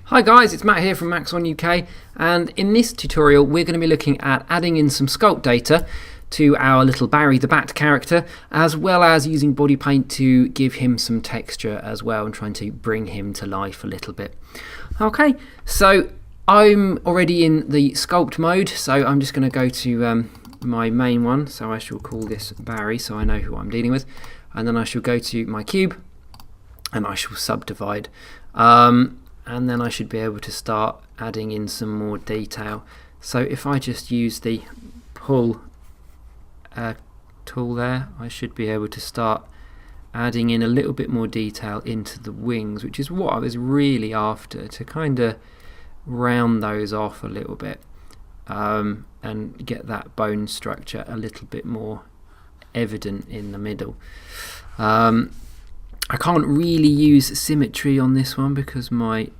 Hi guys, it's Matt here from Maxon UK, and in this tutorial we're going to be looking at adding in some sculpt data to our little Barry the Bat character, as well as using body paint to give him some texture as well and trying to bring him to life a little bit. Okay, so I'm already in the sculpt mode, so I'm just going to go to my main one, so I shall call this Barry so I know who I'm dealing with, and then I shall go to my cube and I shall subdivide. And then I should be able to start adding in some more detail. So if I just use the pull tool there, I should be able to start adding in a little bit more detail into the wings, which is what I was really after, to kind of round those off a little bit and get that bone structure a little bit more evident in the middle. I can't really use symmetry on this one because my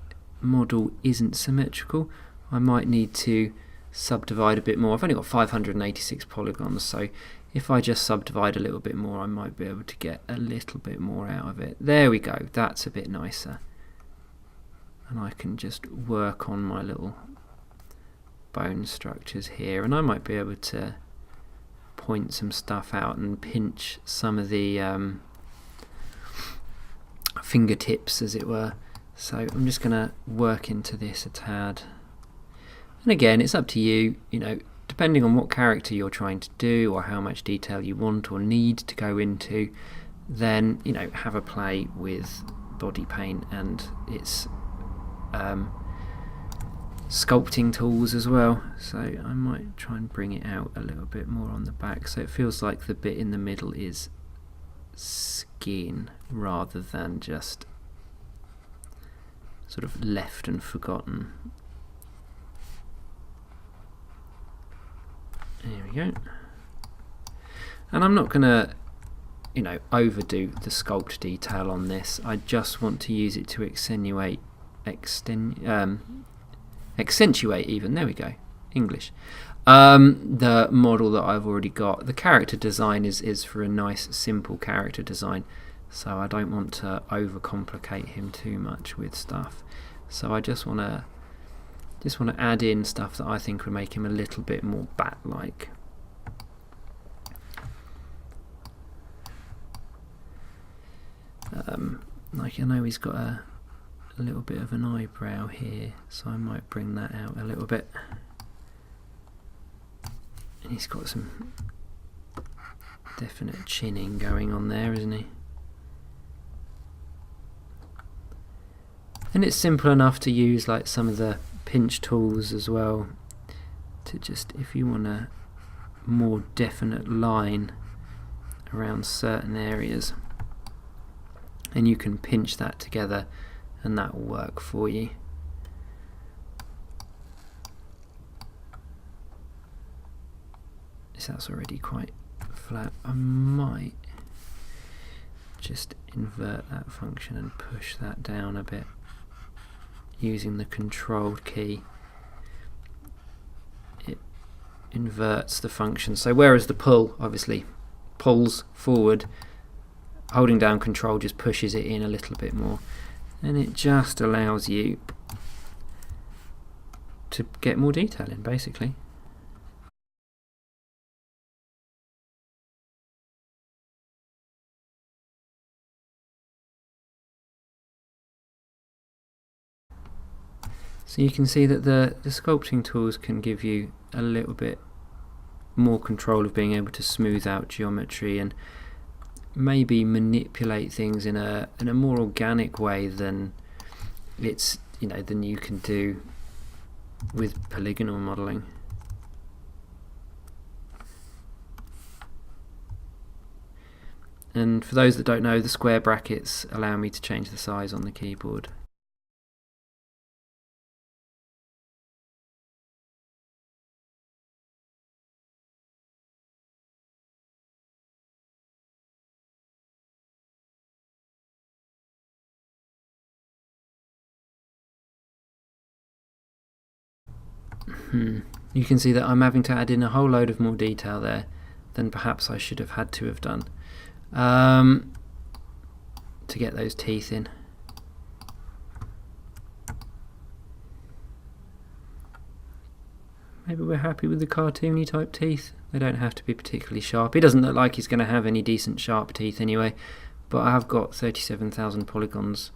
model isn't symmetrical. I might need to subdivide a bit more. I've only got 586 polygons, so if I just subdivide a little bit more I might be able to get a little bit more out of it. There we go, that's a bit nicer. And I can just work on my little bone structures here, and I might be able to point some stuff out and pinch some of the fingertips, as it were. So I'm just going to work into this a tad. And again, it's up to you, depending on what character you're trying to do or how much detail you want or need to go into, then, have a play with body paint and its sculpting tools as well. So I might try and bring it out a little bit more on the back so it feels like the bit in the middle is skin rather than just sort of left and forgotten. There we go. And I'm not going to overdo the sculpt detail on this. I just want to use it to accentuate even, there we go, English, the model that I've already got. The character design is for a nice simple character design, so I don't want to overcomplicate him too much with stuff. So I just want to add in stuff that I think would make him a little bit more bat-like. Like I know he's got a little bit of an eyebrow here, so I might bring that out a little bit. And he's got some definite chinning going on there, isn't he? And it's simple enough to use like some of the pinch tools as well, to just, if you want a more definite line around certain areas, and you can pinch that together and that will work for you. So that's already quite flat. I might just invert that function and push that down a bit using the control key. It inverts the function, so whereas the pull obviously pulls forward, holding down control just pushes it in a little bit more, and it just allows you to get more detail in, basically. So you can see that the sculpting tools can give you a little bit more control of being able to smooth out geometry and maybe manipulate things in a more organic way than than you can do with polygonal modeling. And for those that don't know, the square brackets allow me to change the size on the keyboard. You can see that I'm having to add in a whole load of more detail there than perhaps I should have had to have done to get those teeth in. maybe we're happy with the cartoony type teeth. They don't have to be particularly sharp. He doesn't look like he's going to have any decent sharp teeth anyway, but I have got 37,000 polygons.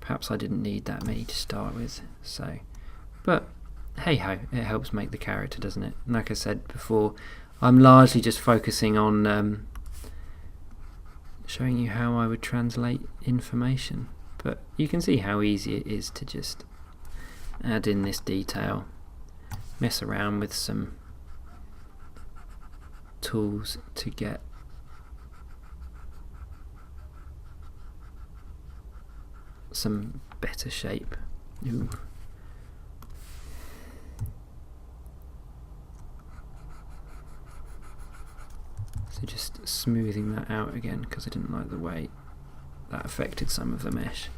Perhaps I didn't need that many to start with, so, but hey ho, it helps make the character, doesn't it? And like I said before, I'm largely just focusing on showing you how I would translate information, but you can see how easy it is to just add in this detail, mess around with some tools to get some better shape. Ooh. So just smoothing that out again because I didn't like the way that affected some of the mesh.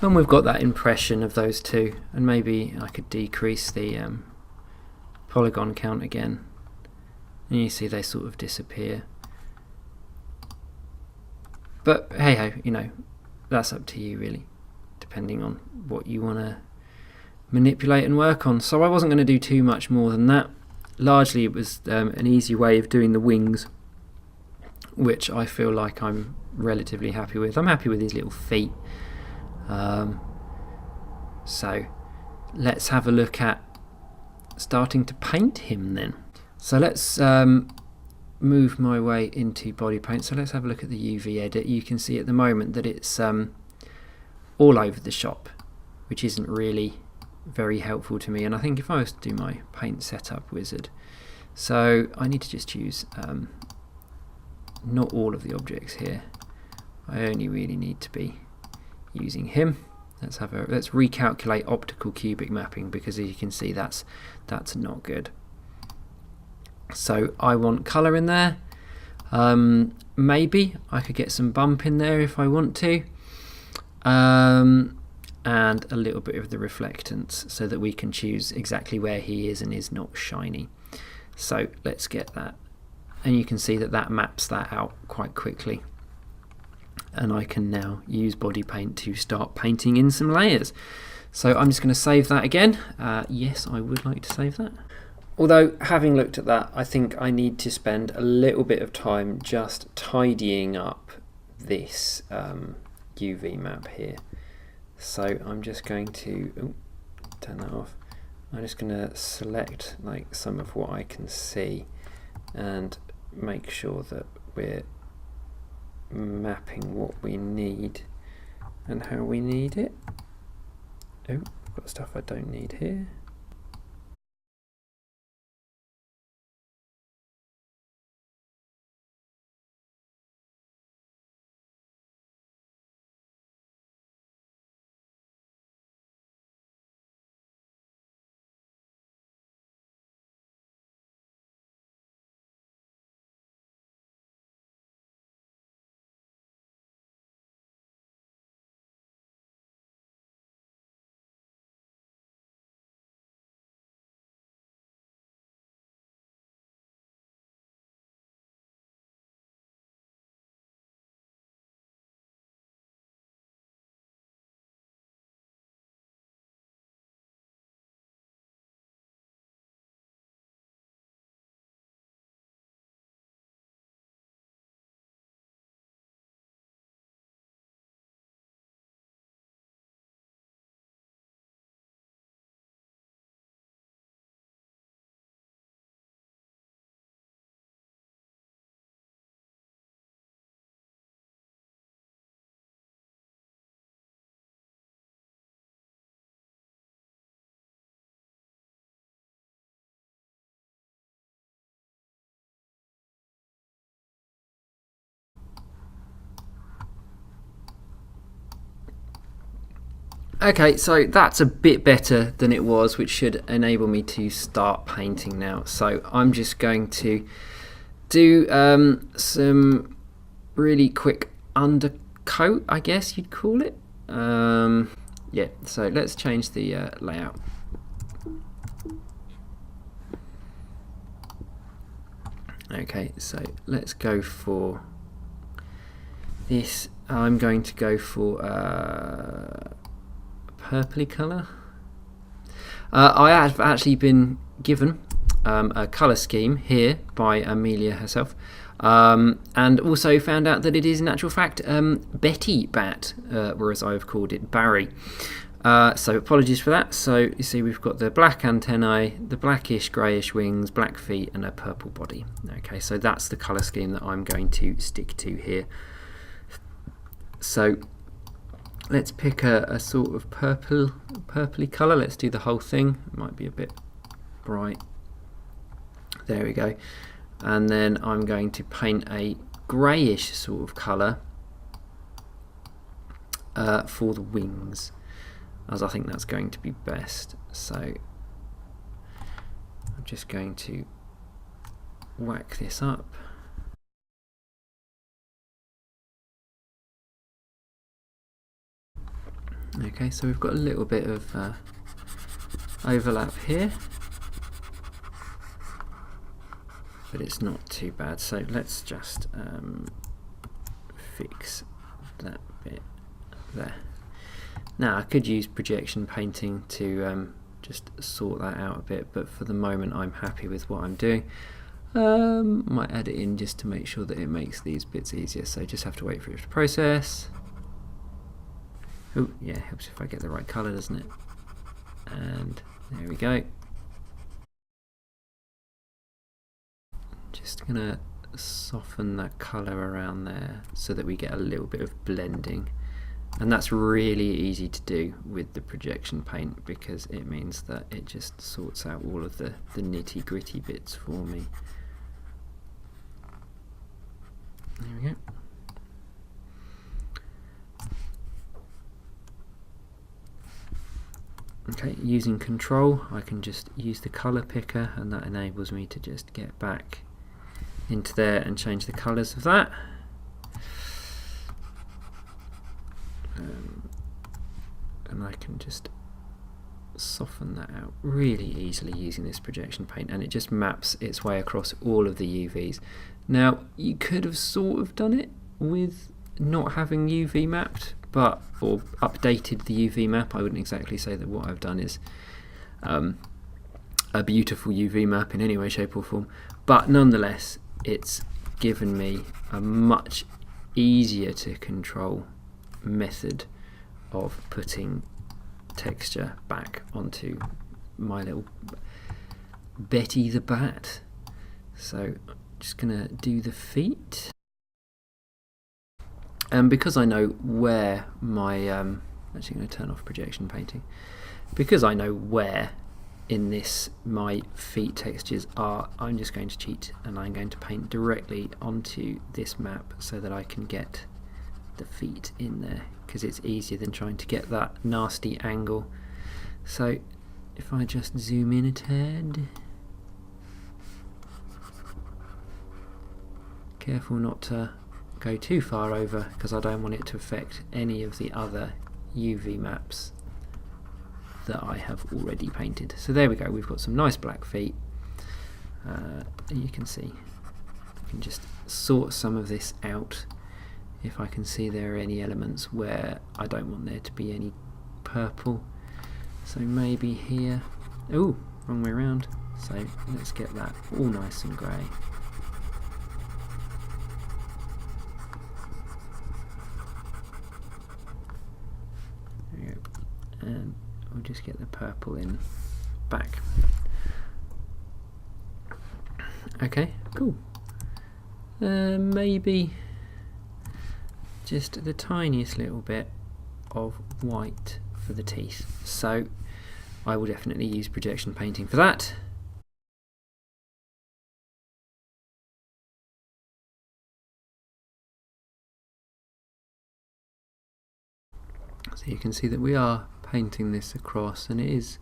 And we've got that impression of those two, and maybe I could decrease the polygon count again, and you see they sort of disappear. But hey ho, you know, that's up to you really, depending on what you want to manipulate and work on. So I wasn't going to do too much more than that. Largely it was an easy way of doing the wings, which I feel like I'm relatively happy with. I'm happy with his little feet. So let's have a look at starting to paint him then. So let's move my way into body paint. So let's have a look at the UV edit. You can see at the moment that it's all over the shop, which isn't really very helpful to me. And I think if I was to do my paint setup wizard, so I need to just choose not all of the objects here. I only really need to be using him. Let's recalculate optical cubic mapping, because as you can see that's not good. So I want colour in there. Maybe I could get some bump in there if I want to, and a little bit of the reflectance so that we can choose exactly where he is and is not shiny. So let's get that, and you can see that maps that out quite quickly, and I can now use body paint to start painting in some layers. So I'm just going to save that again. Yes, I would like to save that. Although, having looked at that, I think I need to spend a little bit of time just tidying up this UV map here. So I'm just going to turn that off. I'm just going to select like some of what I can see and make sure that we're mapping what we need and how we need it. Oh, I've got stuff I don't need here. Okay, so that's a bit better than it was, which should enable me to start painting now. So I'm just going to do some really quick undercoat, I guess you'd call it. Yeah, so let's change the layout. Okay, so let's go for this. I'm going to go for purpley colour, I have actually been given a colour scheme here by Amelia herself, and also found out that it is in actual fact Betty Bat, whereas I've called it Barry. So apologies for that. So you see we've got the black antennae, the blackish greyish wings, black feet and a purple body. Okay, so that's the colour scheme that I'm going to stick to here. So let's pick a sort of purpley colour. Let's do the whole thing. It might be a bit bright. There we go. And then I'm going to paint a greyish sort of colour for the wings, as I think that's going to be best. So I'm just going to whack this up. Okay, so we've got a little bit of overlap here, but it's not too bad. So let's just fix that bit there. Now I could use projection painting to just sort that out a bit, but for the moment I'm happy with what I'm doing. Might add it in just to make sure that it makes these bits easier, so just have to wait for it to process. Oh yeah, helps if I get the right colour, doesn't it? And there we go. Just gonna soften that colour around there so that we get a little bit of blending. And that's really easy to do with the projection paint, because it means that it just sorts out all of the nitty gritty bits for me. There we go. Okay, using control I can just use the colour picker, and that enables me to just get back into there and change the colours of that. And I can just soften that out really easily using this projection paint, and it just maps its way across all of the UVs. Now you could have sort of done it with not having UV mapped, or updated the UV map. I wouldn't exactly say that what I've done is a beautiful UV map in any way, shape or form, but nonetheless it's given me a much easier to control method of putting texture back onto my little Betty the Bat. So I'm just gonna do the feet, and because I know where my actually going to turn off projection painting, because I know where in this my feet textures are, I'm just going to cheat and I'm going to paint directly onto this map so that I can get the feet in there, because it's easier than trying to get that nasty angle. So if I just zoom in a tad, careful not to go too far over, because I don't want it to affect any of the other UV maps that I have already painted. So there we go, we've got some nice black feet. You can see I can just sort some of this out if I can see there are any elements where I don't want there to be any purple. So maybe here, oh, wrong way around, so let's get that all nice and grey. There we go. And we'll just get the purple in back. Okay, cool. Maybe just the tiniest little bit of white for the teeth. So I will definitely use projection painting for that. So you can see that we are painting this across, and it's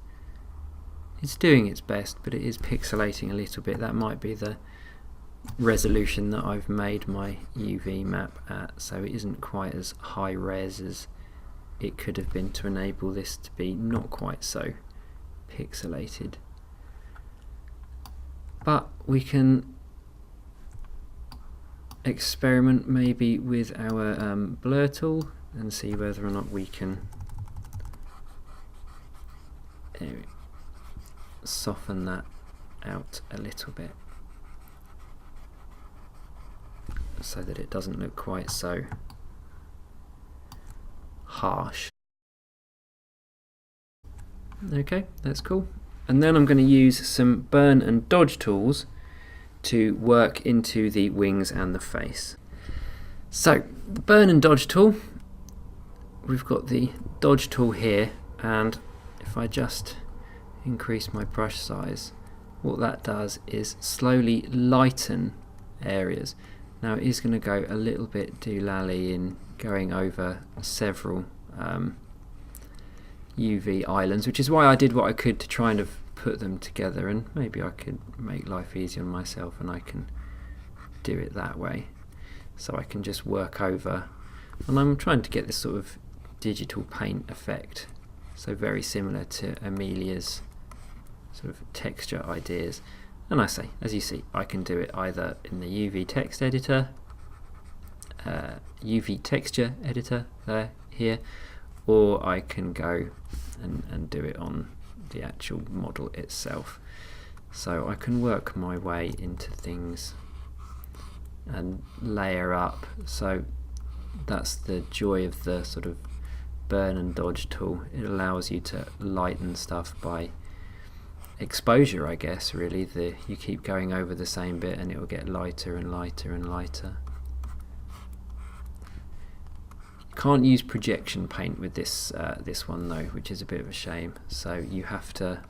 doing its best, but it is pixelating a little bit. That might be the resolution that I've made my UV map at, so it isn't quite as high res as it could have been to enable this to be not quite so pixelated. But we can experiment maybe with our blur tool and see whether or not we can soften that out a little bit so that it doesn't look quite so harsh. Okay, that's cool. And then I'm going to use some burn and dodge tools to work into the wings and the face. So the burn and dodge tool, we've got the dodge tool here, and if I just increase my brush size, what that does is slowly lighten areas. Now it is going to go a little bit doolally in going over several UV islands, which is why I did what I could to try and put them together, and maybe I could make life easier on myself and I can do it that way. So I can just work over, and I'm trying to get this sort of digital paint effect, so very similar to Amelia's sort of texture ideas. And I say, as you see, I can do it either in the UV text editor, UV texture editor here, or I can go and do it on the actual model itself. So I can work my way into things and layer up. So that's the joy of the sort of burn and dodge tool. It allows you to lighten stuff by exposure, I guess, really. You keep going over the same bit and it will get lighter and lighter and lighter. Can't use projection paint with this one though, which is a bit of a shame. So you have to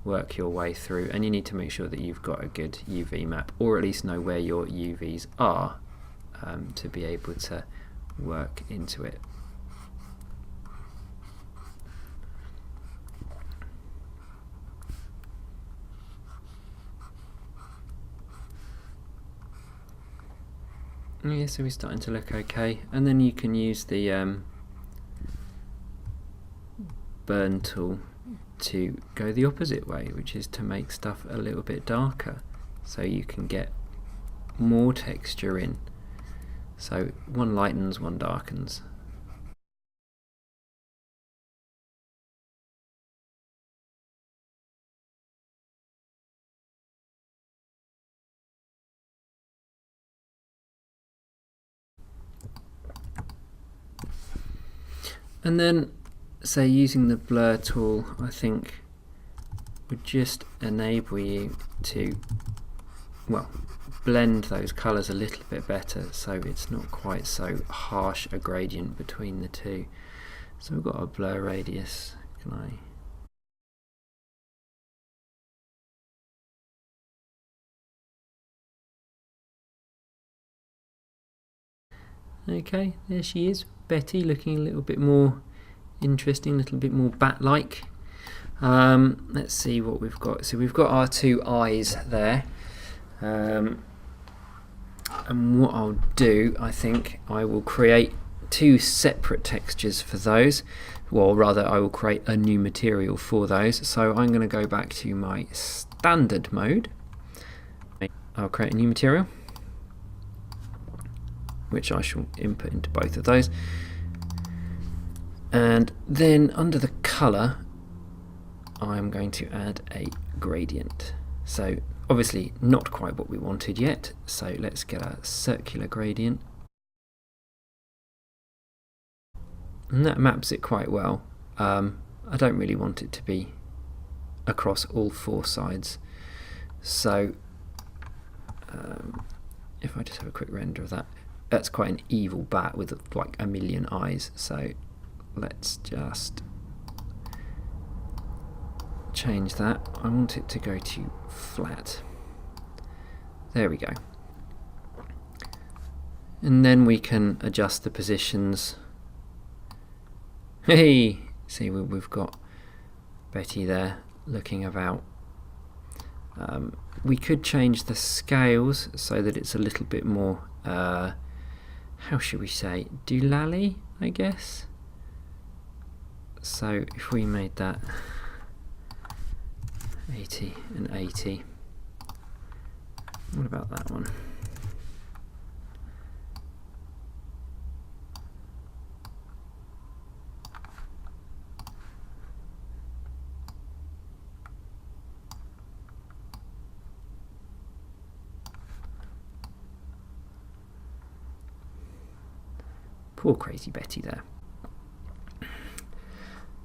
work your way through, and you need to make sure that you've got a good UV map, or at least know where your UVs are, to be able to work into it. Yeah, so we're starting to look okay, and then you can use the burn tool to go the opposite way, which is to make stuff a little bit darker, so you can get more texture in. So one lightens, one darkens. And then, say, using the blur tool, I think would just enable you to, well, blend those colours a little bit better, so it's not quite so harsh a gradient between the two. So we've got a blur radius. Can I? Okay, there she is, Betty, looking a little bit more interesting, a little bit more bat-like. Let's see what we've got. So we've got our two eyes there, and what I'll do, I think I will create two separate textures for those, or rather I will create a new material for those. So I'm going to go back to my standard mode. I'll create a new material, which I shall input into both of those, and then under the colour I'm going to add a gradient. So obviously not quite what we wanted yet, so let's get a circular gradient, and that maps it quite well. I don't really want it to be across all four sides, so if I just have a quick render of that, that's quite an evil bat with like a million eyes. So let's just change that. I want it to go to flat. There we go. And then we can adjust the positions. Hey, see, we've got Betty there looking about. We could change the scales so that it's a little bit more, how should we say, doolally, I guess. So if we made that 80 and 80, what about that one? Poor crazy Betty there.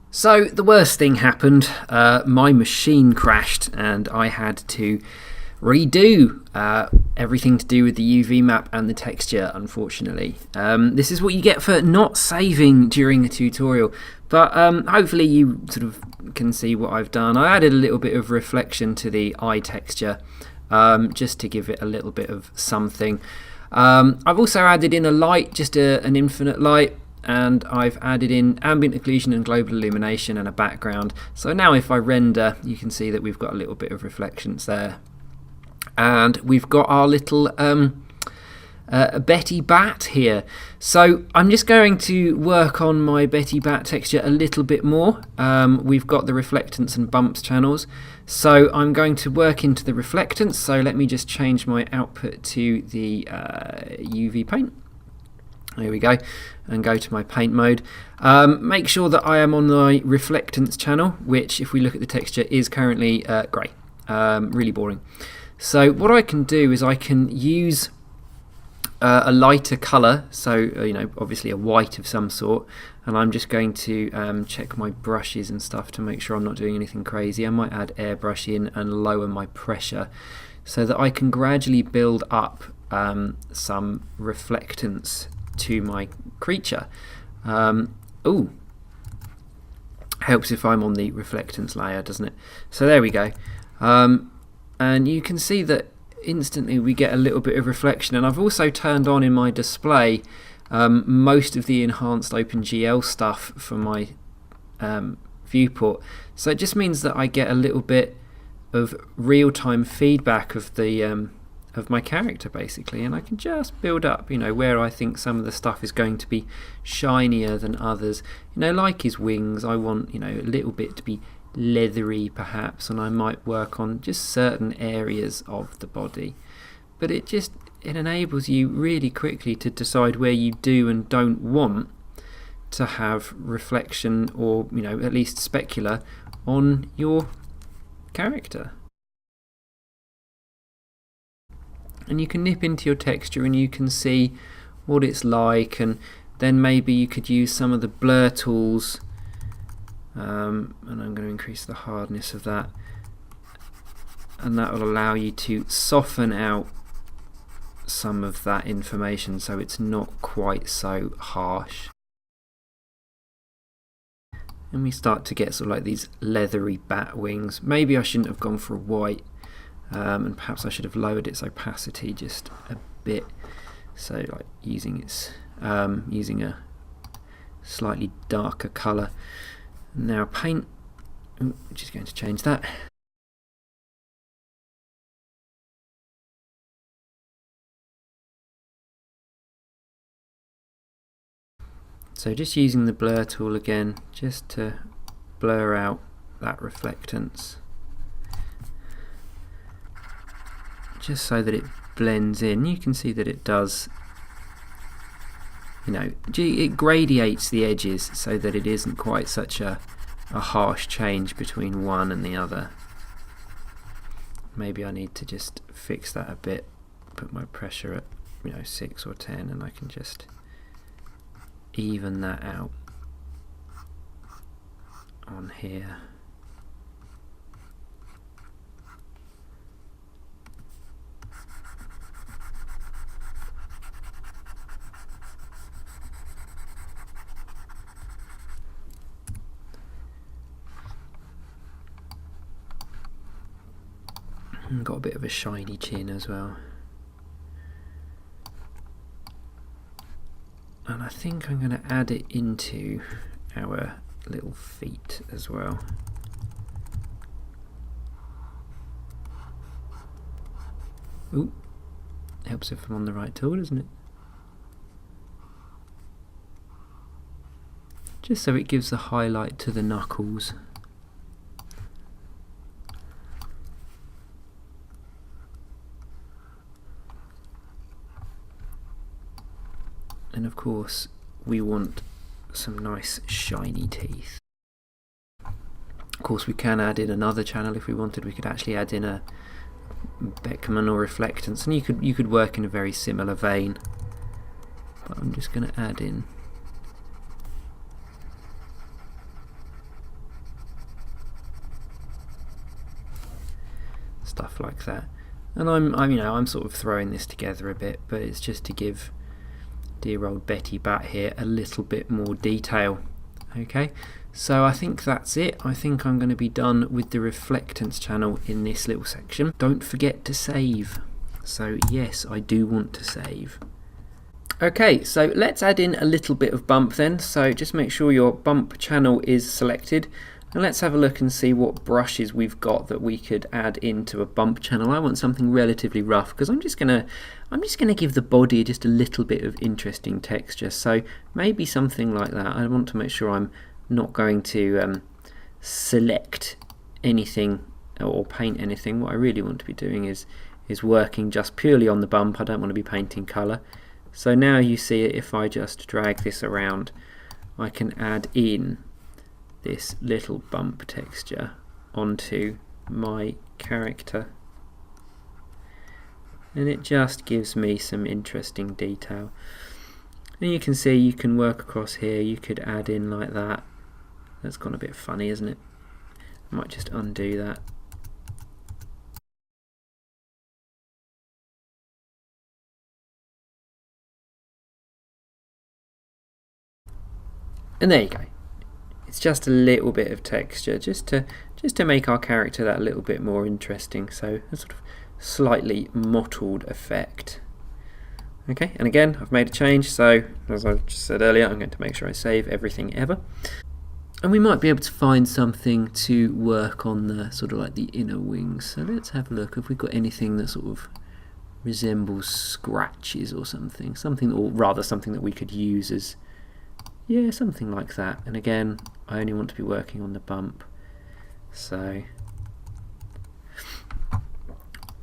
So the worst thing happened. My machine crashed and I had to redo everything to do with the UV map and the texture, unfortunately. This is what you get for not saving during a tutorial, but hopefully you sort of can see what I've done. I added a little bit of reflection to the eye texture just to give it a little bit of something. I've also added in a light, just an infinite light, and I've added in ambient occlusion and global illumination and a background. So now if I render, you can see that we've got a little bit of reflections there. And we've got our little Betty Bat here. So I'm just going to work on my Betty Bat texture a little bit more. We've got the reflectance and bumps channels. So I'm going to work into the reflectance. So let me just change my output to the UV paint. There we go, and go to my paint mode. Make sure that I am on the reflectance channel, which if we look at the texture is currently grey, really boring. So what I can do is I can use a lighter colour, so obviously a white of some sort, and I'm just going to check my brushes and stuff to make sure I'm not doing anything crazy. I might add airbrush in and lower my pressure so that I can gradually build up some reflectance to my creature. Ooh, helps if I'm on the reflectance layer, doesn't it? So there we go. And you can see that instantly we get a little bit of reflection, and I've also turned on in my display most of the enhanced OpenGL stuff for my viewport, so it just means that I get a little bit of real-time feedback of the of my character basically, and I can just build up where I think some of the stuff is going to be shinier than others. Like his wings, I want a little bit to be leathery perhaps, and I might work on just certain areas of the body, but it enables you really quickly to decide where you do and don't want to have reflection, or at least specular on your character. And you can nip into your texture and you can see what it's like, and then maybe you could use some of the blur tools, and I'm going to increase the hardness of that, and that will allow you to soften out some of that information so it's not quite so harsh. And we start to get sort of like these leathery bat wings. Maybe I shouldn't have gone for a white, and perhaps I should have lowered its opacity just a bit, so like using a slightly darker colour. Now paint, which is going to change that. So just using the blur tool again, just to blur out that reflectance, just so that it blends in. You can see that it does, it gradiates the edges so that it isn't quite such a harsh change between one and the other. Maybe I need to just fix that a bit, put my pressure at 6 or 10, and I can just even that out on here. Got a bit of a shiny chin as well. And I think I'm going to add it into our little feet as well. Ooh, helps if I'm on the right tool, doesn't it? Just so it gives the highlight to the knuckles. And of course we want some nice shiny teeth. Of course we can add in another channel if we wanted. We could actually add in a Beckman or reflectance, and you could work in a very similar vein, but I'm just going to add in stuff like that. And I'm sort of throwing this together a bit, but it's just to give dear old Betty Bat here a little bit more detail. Okay, so I think that's it. I think I'm going to be done with the reflectance channel in this little section. Don't forget to save. So yes, I do want to save. Okay, so let's add in a little bit of bump then. So just make sure your bump channel is selected, and let's have a look and see what brushes we've got that we could add into a bump channel. I want something relatively rough because I'm just gonna give the body just a little bit of interesting texture. So maybe something like that. I want to make sure I'm not going to select anything or paint anything. What I really want to be doing is working just purely on the bump. I don't want to be painting colour. So now you see it, if I just drag this around, I can add in this little bump texture onto my character. And it just gives me some interesting detail. And you can see you can work across here, you could add in like that. That's gone a bit funny, isn't it? I might just undo that. And there you go. It's just a little bit of texture, just to make our character that little bit more interesting. So a sort of slightly mottled effect. Okay, and again, I've made a change, so as I just said earlier, I'm going to make sure I save everything ever. And we might be able to find something to work on the sort of like the inner wings. So let's have a look if we've got anything that sort of resembles scratches or something, or rather something that we could use as, yeah, something like that. And again, I only want to be working on the bump, so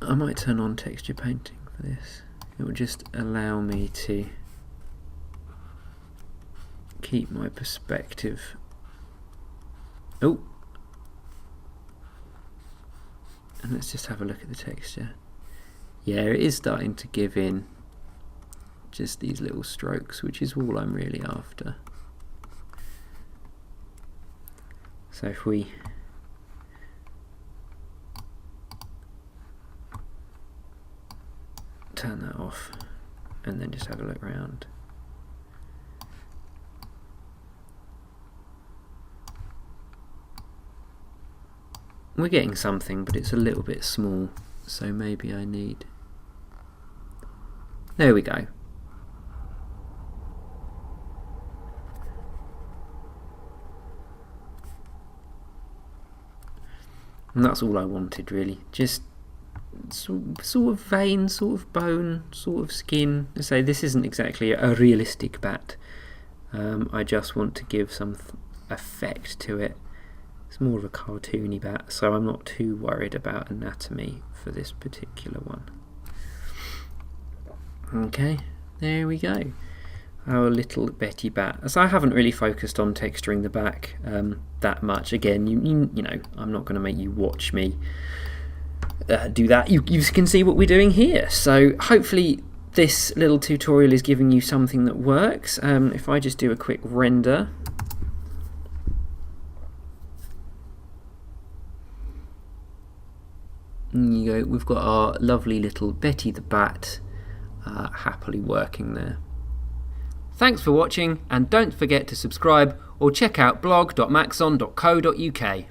I might turn on texture painting for this. It will just allow me to keep my perspective. Oh, and let's just have a look at the texture. Yeah, it is starting to give in just these little strokes, which is all I'm really after. So if we turn that off and then just have a look around. We're getting something, but it's a little bit small, so maybe I need... There we go. And that's all I wanted, really. Just sort of vein, sort of bone, sort of skin. I say this isn't exactly a realistic bat. I just want to give some effect to it. It's more of a cartoony bat, so I'm not too worried about anatomy for this particular one. Okay, there we go. Our little Betty Bat. So I haven't really focused on texturing the back that much. Again, you know, I'm not going to make you watch me do that. You can see what we're doing here. So hopefully this little tutorial is giving you something that works. If I just do a quick render. And you go, we've got our lovely little Betty the Bat happily working there. Thanks for watching, and don't forget to subscribe or check out blog.maxon.co.uk.